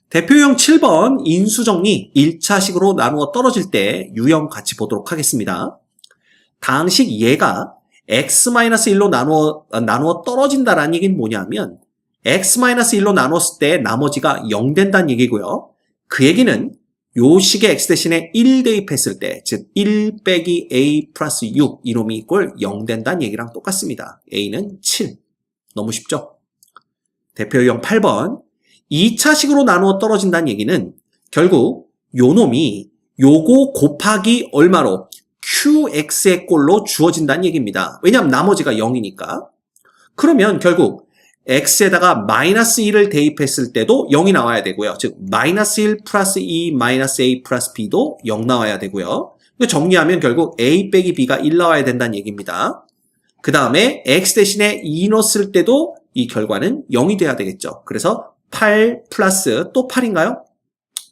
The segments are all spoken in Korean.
대표유형 7번 인수정리 1차식으로 나누어 떨어질 때 유형 같이 보도록 하겠습니다. 당식 얘가 x-1로 나누어 떨어진다라는 얘기는 뭐냐면 x-1로 나눴을 때 나머지가 0 된다는 얘기고요. 그 얘기는 요 식의 x 대신에 1 대입했을 때, 즉 1 빼기 a 플러스 6 이놈이 이꼴 0 된다는 얘기랑 똑같습니다. a는 7. 너무 쉽죠? 대표유형 8번 2차식으로 나누어 떨어진다는 얘기는 결국 요 놈이 요거 곱하기 얼마로 qx의 꼴로 주어진다는 얘기입니다. 왜냐하면 나머지가 0이니까. 그러면 결국 x에다가 마이너스 1을 대입했을 때도 0이 나와야 되고요. 즉 마이너스 1 플러스 2 마이너스 a 플러스 b도 0 나와야 되고요. 이거 정리하면 결국 a 빼기 b가 1 나와야 된다는 얘기입니다. 그 다음에 x 대신에 2 넣었을 때도 이 결과는 0이 돼야 되겠죠. 그래서 8 플러스 또 8인가요?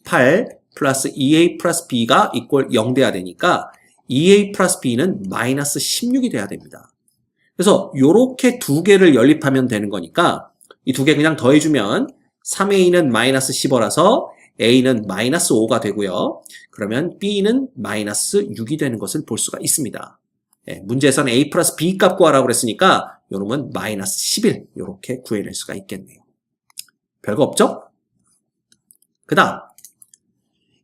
8 플러스 2a 플러스 b가 이꼴 0 돼야 되니까 2a 플러스 b는 마이너스 16이 돼야 됩니다. 그래서 요렇게 두 개를 연립하면 되는 거니까 이 두 개 그냥 더해주면 3a는 마이너스 15라서 a는 마이너스 5가 되고요. 그러면 b는 마이너스 6이 되는 것을 볼 수가 있습니다. 문제에서는 a 플러스 b 값 구하라고 그랬으니까 요놈은 마이너스 11 요렇게 구해낼 수가 있겠네요. 별거 없죠? 그 다음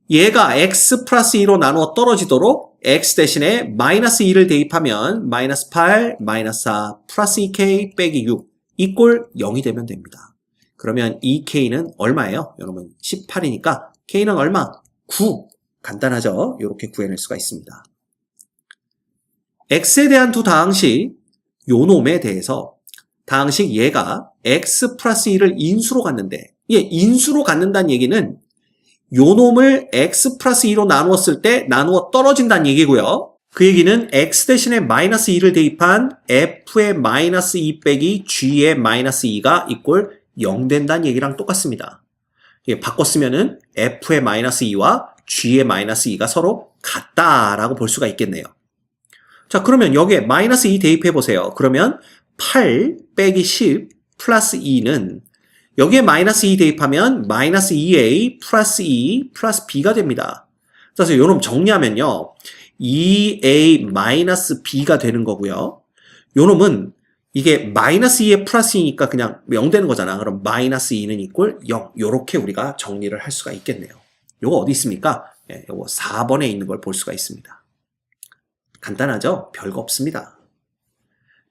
얘가 x 플러스 2로 나누어 떨어지도록 x 대신에 마이너스 2를 대입하면 마이너스 8, 마이너스 4, 플러스 2k 빼기 6 이꼴 0이 되면 됩니다. 그러면 2k는 얼마예요? 여러분 18이니까 k는 얼마? 9. 간단하죠? 이렇게 구해낼 수가 있습니다. x에 대한 두 다항식 요 놈에 대해서 다항식 얘가 x 플러스 2를 인수로 갔는데 인수로 갖는다는 얘기는 요 놈을 x 플러스 2로 나누었을 때 나누어 떨어진다는 얘기고요. 그 얘기는 x 대신에 마이너스 2를 대입한 f의 마이너스 2 빼기 g의 마이너스 2가 이꼴 0 된다는 얘기랑 똑같습니다. 바꿔 쓰면은 f의 마이너스 2와 g의 마이너스 2가 서로 같다라고 볼 수가 있겠네요. 자, 그러면 여기에 마이너스 2 대입해 보세요. 그러면 8 빼기 10 플러스 2는 여기에 마이너스 2 대입하면 마이너스 2a 플러스 2 플러스 b가 됩니다. 그래서 요놈 정리하면요. 2a 마이너스 b가 되는 거고요. 요놈은 이게 마이너스 2에 플러스 2니까 그냥 0 되는 거잖아. 그럼 마이너스 2는 이꼴 0. 요렇게 우리가 정리를 할 수가 있겠네요. 요거 어디 있습니까? 요거 4번에 있는 걸 볼 수가 있습니다. 간단하죠? 별거 없습니다.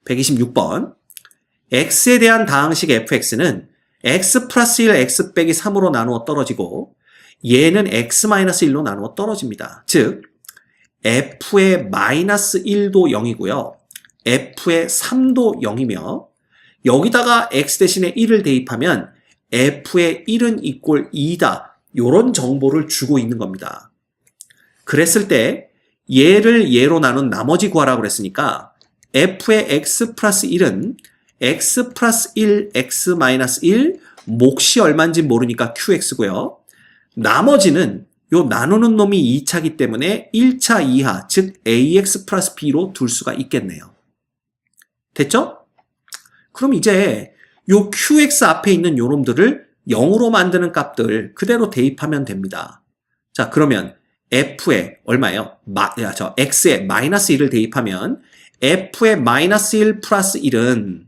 126번 x에 대한 다항식 fx는 x 플러스 1 x 빼기 3으로 나누어 떨어지고 얘는 x 마이너스 1로 나누어 떨어집니다. 즉 f의 마이너스 1도 0이고요. f의 3도 0이며 여기다가 x 대신에 1을 대입하면 f의 1은 이꼴 2다. 이런 정보를 주고 있는 겁니다. 그랬을 때 얘를 얘로 나눈 나머지 구하라고 그랬으니까 f의 x 플러스 1은 x 플러스 1, x 마이너스 1, 몫이 얼마인지 모르니까 qx고요. 나머지는 요 나누는 놈이 2차기 때문에 1차 이하, 즉 ax 플러스 b로 둘 수가 있겠네요. 됐죠? 그럼 이제 요 qx 앞에 있는 요 놈들을 0으로 만드는 값들 그대로 대입하면 됩니다. 자, 그러면 f에 얼마예요? x에 마이너스 1을 대입하면 f의 마이너스 1 플러스 1은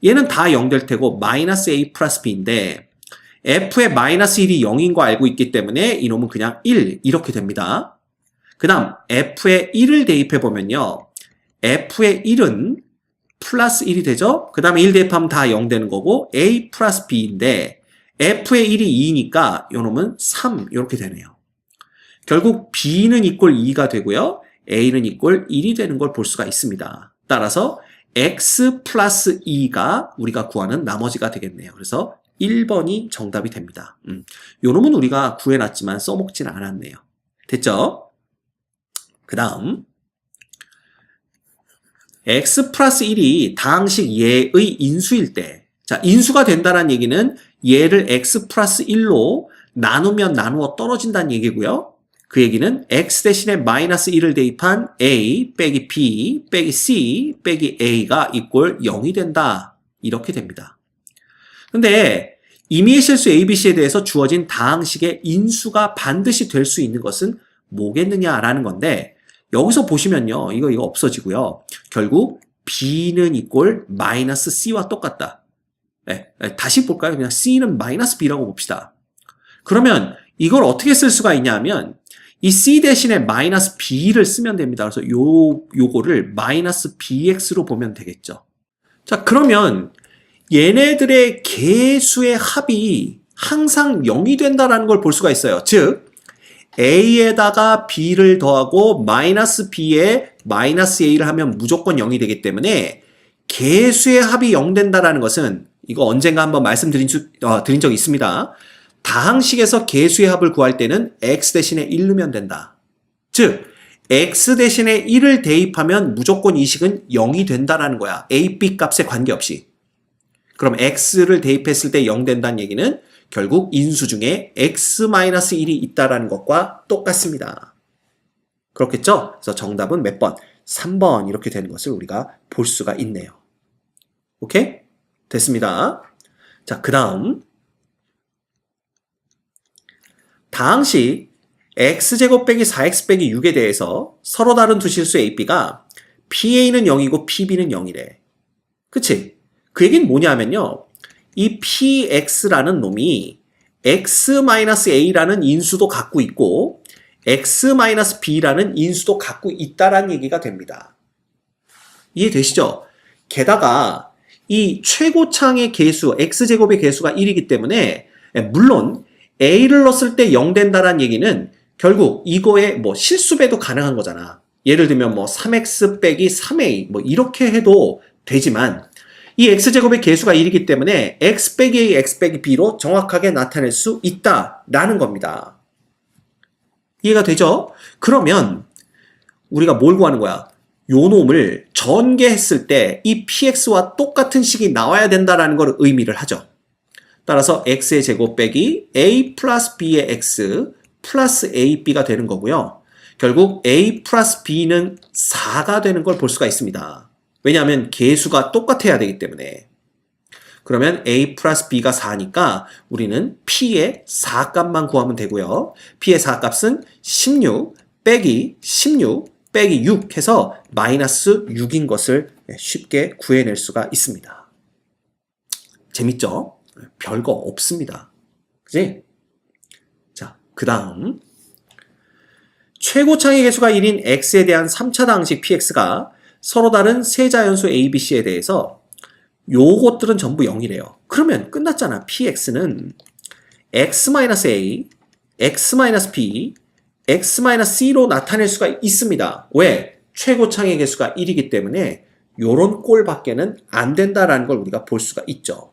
얘는 다 0 될 테고 마이너스 a 플러스 b인데 f의 마이너스 1이 0인 거 알고 있기 때문에 이놈은 그냥 1 이렇게 됩니다. 그 다음 f의 1을 대입해보면요. f의 1은 플러스 1이 되죠. 그 다음에 1 대입하면 다 0 되는 거고 a 플러스 b인데 f의 1이 2니까 이놈은 3 이렇게 되네요. 결국 b는 이꼴 2가 되고요. a는 이꼴 1이 되는 걸 볼 수가 있습니다. 따라서 x 플러스 2가 우리가 구하는 나머지가 되겠네요. 그래서 1번이 정답이 됩니다. 요 놈은 우리가 구해놨지만 써먹진 않았네요. 됐죠? 그 다음 x 플러스 1이 다항식 얘의 인수일 때 자, 인수가 된다는 얘기는 얘를 x 플러스 1로 나누면 나누어 떨어진다는 얘기고요. 그 얘기는 x 대신에 마이너스 1을 대입한 a 빼기 b 빼기 c 빼기 a가 이꼴 0이 된다. 이렇게 됩니다. 근데 임의의 실수 ABC에 대해서 주어진 다항식의 인수가 반드시 될 수 있는 것은 뭐겠느냐라는 건데 여기서 보시면요. 이거 없어지고요. 결국 B는 이꼴 마이너스 C와 똑같다. 다시 볼까요? 그냥 C는 마이너스 B라고 봅시다. 그러면 이걸 어떻게 쓸 수가 있냐면 이 C 대신에 마이너스 B를 쓰면 됩니다. 그래서 요거를 마이너스 BX로 보면 되겠죠. 자, 그러면 얘네들의 개수의 합이 항상 0이 된다는 걸 볼 수가 있어요. 즉 A에다가 B를 더하고 마이너스 B에 마이너스 A를 하면 무조건 0이 되기 때문에 개수의 합이 0 된다는 것은 이거 언젠가 한번 말씀드린 적이 있습니다. 다항식에서 개수의 합을 구할 때는 x 대신에 1 넣으면 된다. 즉 x 대신에 1을 대입하면 무조건 이 식은 0이 된다는 거야. a, b 값에 관계없이. 그럼 x를 대입했을 때 0 된다는 얘기는 결국 인수 중에 x-1이 있다는 것과 똑같습니다. 그렇겠죠? 그래서 정답은 몇 번? 3번 이렇게 되는 것을 우리가 볼 수가 있네요. 오케이? 됐습니다. 자, 그 다음 다항식 x제곱 빼기 4x 빼기 6에 대해서 서로 다른 두 실수 a, b가 pa는 0이고 pb는 0이래. 그치? 그 얘기는 뭐냐면요. 이 px라는 놈이 x-a라는 인수도 갖고 있고 x-b라는 인수도 갖고 있다라는 얘기가 됩니다. 이해되시죠? 게다가 이 최고창의 개수, x제곱의 개수가 1이기 때문에 물론 a를 넣었을 때 0 된다라는 얘기는 결국 이거에 뭐 실수배도 가능한 거잖아. 예를 들면 뭐 3x 빼기 3a 뭐 이렇게 해도 되지만 이 x제곱의 개수가 1이기 때문에 x 빼기 a, x 빼기 b로 정확하게 나타낼 수 있다라는 겁니다. 이해가 되죠? 그러면 우리가 뭘 구하는 거야? 요 놈을 전개했을 때 이 px와 똑같은 식이 나와야 된다라는 걸 의미를 하죠. 따라서 x의 제곱 빼기 a 플러스 b의 x 플러스 ab가 되는 거고요. 결국 a 플러스 b는 4가 되는 걸 볼 수가 있습니다. 왜냐하면 개수가 똑같아야 되기 때문에. 그러면 a 플러스 b가 4니까 우리는 p의 4값만 구하면 되고요. p의 4값은 16 빼기 16 빼기 6 해서 마이너스 6인 것을 쉽게 구해낼 수가 있습니다. 재밌죠? 별거 없습니다. 그치? 자, 그 다음 최고창의 개수가 1인 x에 대한 3차 다항식 px가 서로 다른 세 자연수 a, b, c에 대해서 요것들은 전부 0이래요. 그러면 끝났잖아. px는 x-a, x-b, x-c로 나타낼 수가 있습니다. 왜? 최고창의 개수가 1이기 때문에 요런 꼴밖에는 안 된다라는 걸 우리가 볼 수가 있죠.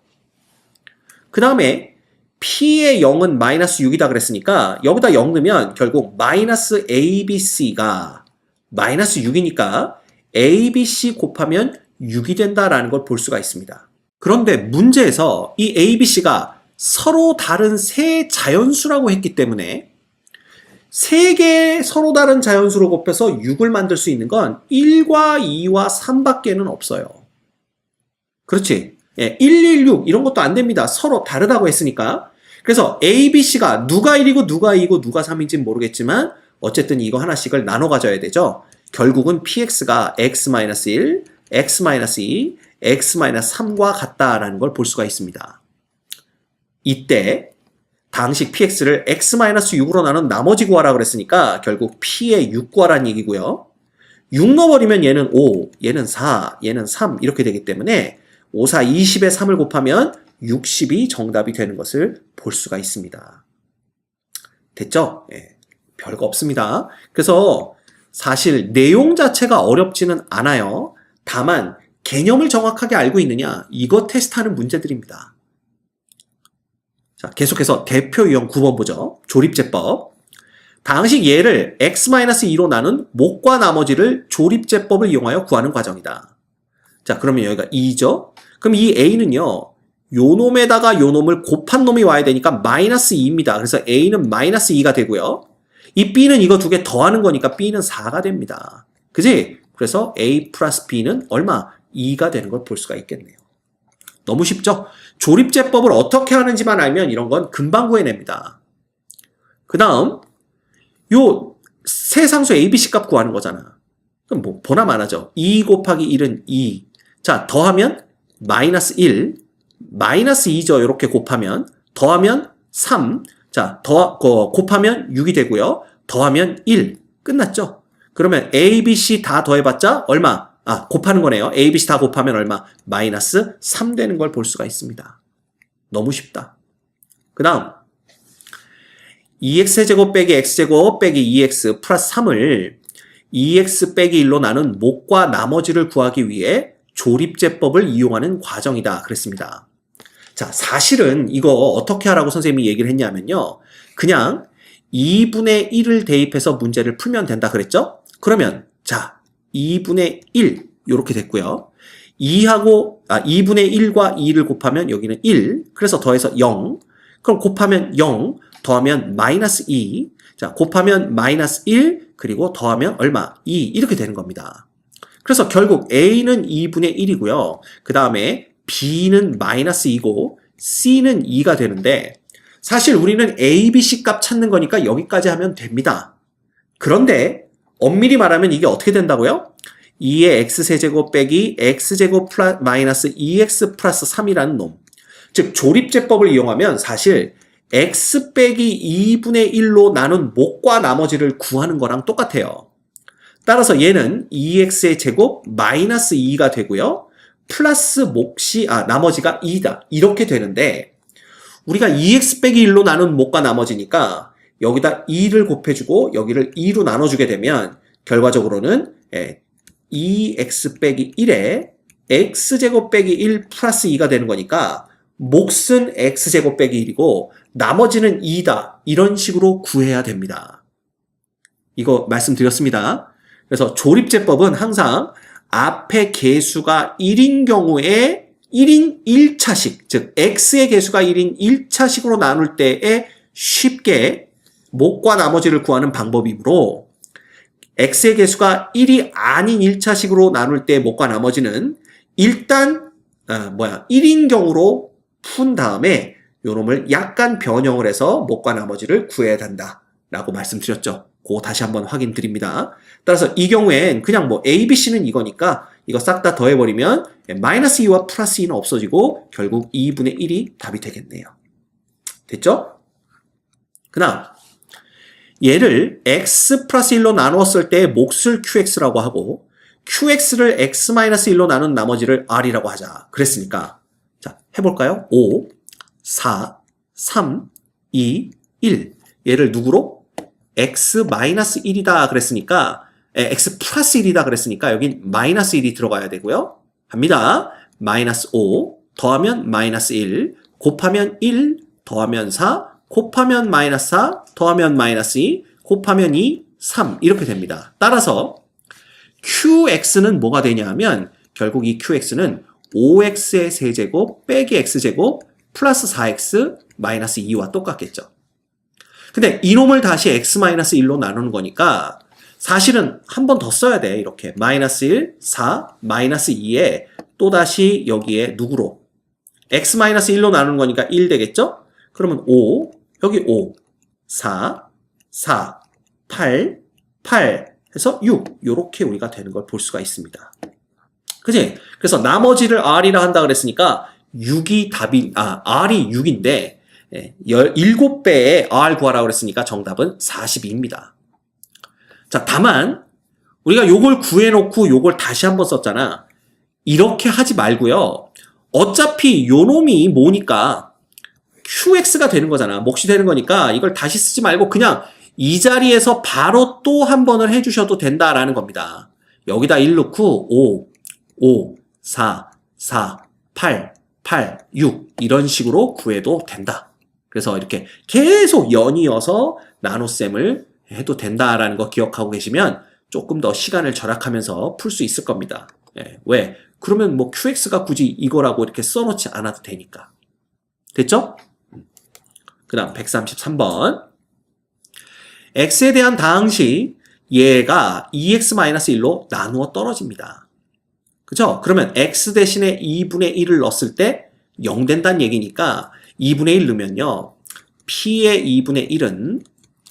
그 다음에 p의 0은 마이너스 6이다 그랬으니까 여기다 0 넣으면 결국 마이너스 abc가 마이너스 6이니까 abc 곱하면 6이 된다라는 걸 볼 수가 있습니다. 그런데 문제에서 이 abc가 서로 다른 세 자연수라고 했기 때문에 세 개의 서로 다른 자연수로 곱해서 6을 만들 수 있는 건 1과 2와 3밖에는 없어요. 그렇지? 1, 1, 6 이런 것도 안 됩니다. 서로 다르다고 했으니까. 그래서 A, B, C가 누가 1이고 누가 2고 누가 3인지는 모르겠지만 어쨌든 이거 하나씩을 나눠 가져야 되죠. 결국은 PX가 X-1, X-2, X-3과 같다라는 걸 볼 수가 있습니다. 이때 다항식 PX를 X-6으로 나눈 나머지 구하라 그랬으니까 결국 P의 6 구하라는 얘기고요. 6 넣어버리면 얘는 5, 얘는 4, 얘는 3 이렇게 되기 때문에 5, 4, 20에 3을 곱하면 60이 정답이 되는 것을 볼 수가 있습니다. 됐죠? 예, 별거 없습니다. 그래서 사실 내용 자체가 어렵지는 않아요. 다만 개념을 정확하게 알고 있느냐 이거 테스트하는 문제들입니다. 자, 계속해서 대표 유형 9번 보죠. 조립제법. 다항식 예를 x-2로 나눈 목과 나머지를 조립제법을 이용하여 구하는 과정이다. 자, 그러면 여기가 2죠. 그럼 이 a는요. 요 놈에다가 요 놈을 곱한 놈이 와야 되니까 마이너스 2입니다. 그래서 a는 마이너스 2가 되고요. 이 b는 이거 두 개 더하는 거니까 b는 4가 됩니다. 그지? 그래서 a 플러스 b는 얼마? 2가 되는 걸 볼 수가 있겠네요. 너무 쉽죠? 조립제법을 어떻게 하는지만 알면 이런 건 금방 구해냅니다. 그 다음 요 세 상수 ABC 값 구하는 거잖아. 그럼 뭐 보나 마나죠. 2 곱하기 1은 2. 자, 더하면 마이너스 1, 마이너스 2죠. 이렇게 곱하면 더하면 3. 자, 곱하면 6이 되고요. 더하면 1. 끝났죠? 그러면 A, B, C 다 더해봤자 얼마? 곱하는 거네요. A, B, C 다 곱하면 얼마? 마이너스 3 되는 걸 볼 수가 있습니다. 너무 쉽다. 그 다음 2x제곱 빼기 x제곱 빼기 2x 플러스 3을 2x 빼기 1로 나눈 목과 나머지를 구하기 위해 조립제법을 이용하는 과정이다 그랬습니다. 자, 사실은 이거 어떻게 하라고 선생님이 얘기를 했냐면요. 그냥 2분의 1을 대입해서 문제를 풀면 된다 그랬죠? 그러면 자, 2분의 1 이렇게 됐고요. 2분의 1과 2를 곱하면 여기는 1. 그래서 더해서 0. 그럼 곱하면 0, 더하면 마이너스 2. 자, 곱하면 마이너스 1, 그리고 더하면 얼마? 2. 이렇게 되는 겁니다. 그래서 결국 A는 2분의 1이고요. 그 다음에 B는 마이너스 2고 C는 2가 되는데 사실 우리는 A, B, C 값 찾는 거니까 여기까지 하면 됩니다. 그런데 엄밀히 말하면 이게 어떻게 된다고요? 2의 x세제곱 빼기 x제곱 마이너스 2x 플러스 3이라는 놈. 즉 조립제법을 이용하면 사실 x 빼기 2분의 1로 나눈 목과 나머지를 구하는 거랑 똑같아요. 따라서 얘는 2x의 제곱 마이너스 2가 되고요. 플러스 나머지가 2다. 이렇게 되는데 우리가 2x 빼기 1로 나눈 목과 나머지니까 여기다 2를 곱해주고 여기를 2로 나눠주게 되면 결과적으로는 2x 빼기 1에 x제곱 빼기 1 플러스 2가 되는 거니까 몫은 x제곱 빼기 1이고 나머지는 2다. 이런 식으로 구해야 됩니다. 이거 말씀드렸습니다. 그래서 조립제법은 항상 앞에 개수가 1인 경우에 1인 1차식, 즉 x의 개수가 1인 1차식으로 나눌 때에 쉽게 목과 나머지를 구하는 방법이므로 x의 개수가 1이 아닌 1차식으로 나눌 때 목과 나머지는 일단 1인 경우로 푼 다음에 요놈을 약간 변형을 해서 목과 나머지를 구해야 된다라고 말씀드렸죠. 그거 다시 한번 확인 드립니다. 따라서 이 경우엔 그냥 A, B, C는 이거니까 이거 싹 다 더해버리면 마이너스 2와 플러스 2는 없어지고 결국 2분의 1이 답이 되겠네요. 됐죠? 그 다음 얘를 x 플러스 1로 나누었을 때 몫을 qx라고 하고 qx를 x-1로 나눈 나머지를 r이라고 하자. 그랬으니까 자 해볼까요? 5, 4, 3, 2, 1 얘를 누구로? x-1이다 그랬으니까 x 플러스 1이다 그랬으니까 여긴 마이너스 1이 들어가야 되고요. 갑니다. 마이너스 5 더하면 마이너스 1 곱하면 1 더하면 4 곱하면 마이너스 4 더하면 마이너스 2 곱하면 2 3 이렇게 됩니다. 따라서 qx는 뭐가 되냐 하면 결국 이 qx는 5x의 세제곱 빼기 x제곱 플러스 4x 마이너스 2와 똑같겠죠. 근데 이놈을 다시 x-1로 나누는 거니까 사실은 한 번 더 써야 돼. 이렇게 마이너스 1, 4, 마이너스 2에 또다시 여기에 누구로? x-1로 나누는 거니까 1 되겠죠? 그러면 5, 여기 5, 4, 4, 8, 8 해서 6 요렇게 우리가 되는 걸 볼 수가 있습니다. 그치? 그래서 나머지를 r이라 한다 그랬으니까 6이 답이 r이 6인데 17배의 r 구하라고 그랬으니까 정답은 42입니다. 자, 다만 우리가 요걸 구해놓고 요걸 다시 한번 썼잖아. 이렇게 하지 말고요. 어차피 요 놈이 뭐니까 qx가 되는 거잖아. 몫이 되는 거니까 이걸 다시 쓰지 말고 그냥 이 자리에서 바로 또 한 번을 해주셔도 된다라는 겁니다. 여기다 1 넣고 5, 5, 4, 4, 8, 8, 6 이런 식으로 구해도 된다. 그래서 이렇게 계속 연이어서 나눗셈을 해도 된다라는 거 기억하고 계시면 조금 더 시간을 절약하면서 풀 수 있을 겁니다. 왜? 그러면 QX가 굳이 이거라고 이렇게 써놓지 않아도 되니까. 됐죠? 그 다음 133번. x에 대한 다항식 얘가 2x-1로 나누어 떨어집니다. 그죠? 그러면 x 대신에 2분의 1을 넣었을 때 0 된다는 얘기니까 2분의 1 넣으면요. P의 2분의 1은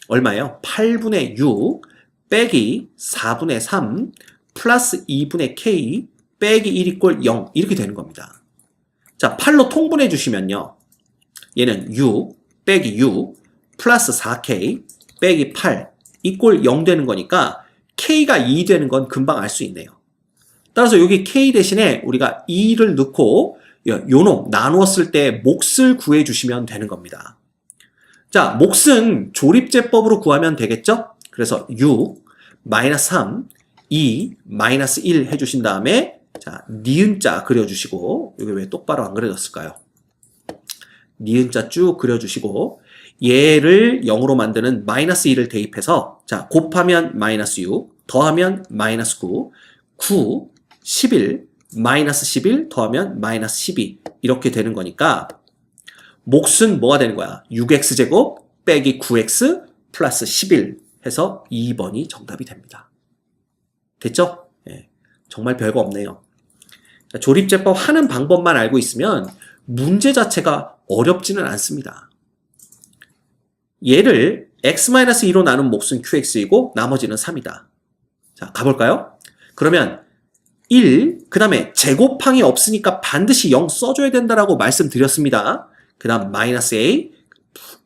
얼마예요? 8분의 6 빼기 4분의 3 플러스 2분의 K 빼기 1 이꼴 0 이렇게 되는 겁니다. 자, 8로 통분해 주시면요. 얘는 6 빼기 6 플러스 4K 빼기 8 이꼴 0 되는 거니까 K가 2 되는 건 금방 알 수 있네요. 따라서 여기 K 대신에 우리가 2를 넣고 요놈 나누었을 때 몫을 구해 주시면 되는 겁니다. 자, 몫은 조립제법으로 구하면 되겠죠? 그래서 6 마이너스 3 2 마이너스 1 해주신 다음에 자, 니은자 그려주시고 여기 왜 똑바로 안 그려졌을까요? 니은자 쭉 그려주시고 얘를 0으로 만드는 마이너스 1을 대입해서 자, 곱하면 마이너스 6 더하면 마이너스 9 9 11 마이너스 11 더하면 마이너스 12 이렇게 되는 거니까 몫은 뭐가 되는 거야? 6x제곱 빼기 9x 플러스 11 해서 2번이 정답이 됩니다. 됐죠? 예, 정말 별거 없네요. 자, 조립제법 하는 방법만 알고 있으면 문제 자체가 어렵지는 않습니다. 얘를 x-2로 나눈 몫은 qx이고 나머지는 3이다. 자, 가볼까요? 그러면 1, 그 다음에 제곱항이 없으니까 반드시 0 써줘야 된다라고 말씀드렸습니다. 그 다음 마이너스 a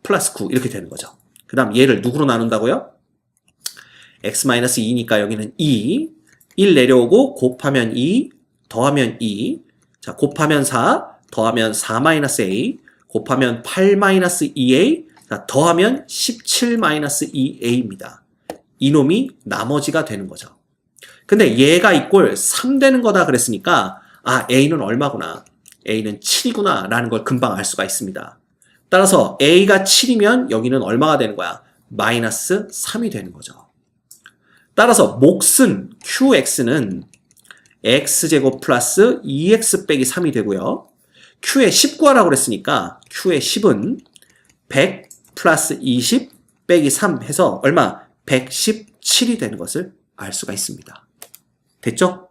플러스 9 이렇게 되는 거죠. 그 다음 얘를 누구로 나눈다고요? x-2니까 여기는 2, 1 내려오고 곱하면 2, 더하면 2, 자 곱하면 4, 더하면 4-a, 곱하면 8-2a, 자 더하면 17-2a입니다. 이놈이 나머지가 되는 거죠. 근데 얘가 이꼴 3 되는 거다 그랬으니까 아 a는 얼마구나, a는 7이구나 라는 걸 금방 알 수가 있습니다. 따라서 a가 7이면 여기는 얼마가 되는 거야? 마이너스 3이 되는 거죠. 따라서 몫은 qx는 x제곱 플러스 2x 빼기 3이 되고요. q의 19하라고 그랬으니까 q의 10은 100 플러스 20 빼기 3 해서 얼마? 117이 되는 것을 알 수가 있습니다. 됐죠?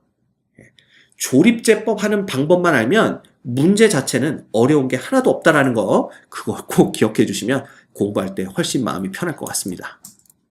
조립제법 하는 방법만 알면 문제 자체는 어려운 게 하나도 없다라는 거 그거 꼭 기억해 주시면 공부할 때 훨씬 마음이 편할 것 같습니다.